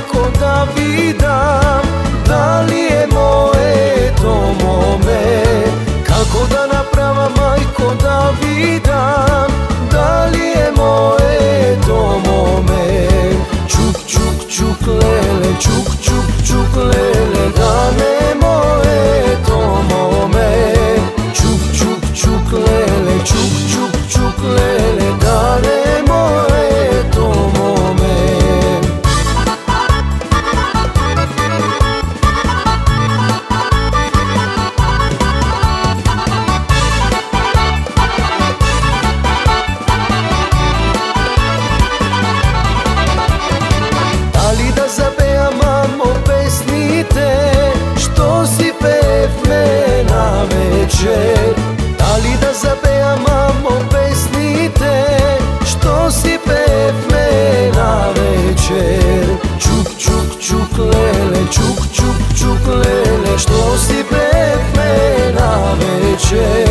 majko da vidam, da li je moje to mome? Kako da naprava majko da vidam, da li je moje to mome? Čuk, čuk, čuk, lele, čuk, čuk, čuk, lele, da ne moje to mome? Čuk, čuk, čuk, lele, čuk, čuk, čuk, lele, da ne moje to mome? Da li da zapeja mamo pesnite, što si pev me na večer? Da li da zapeja mamo pesnite, što si pev me na večer? Čuk, čuk, čuk, lele, čuk, čuk, čuk, lele, što si pev me na večer?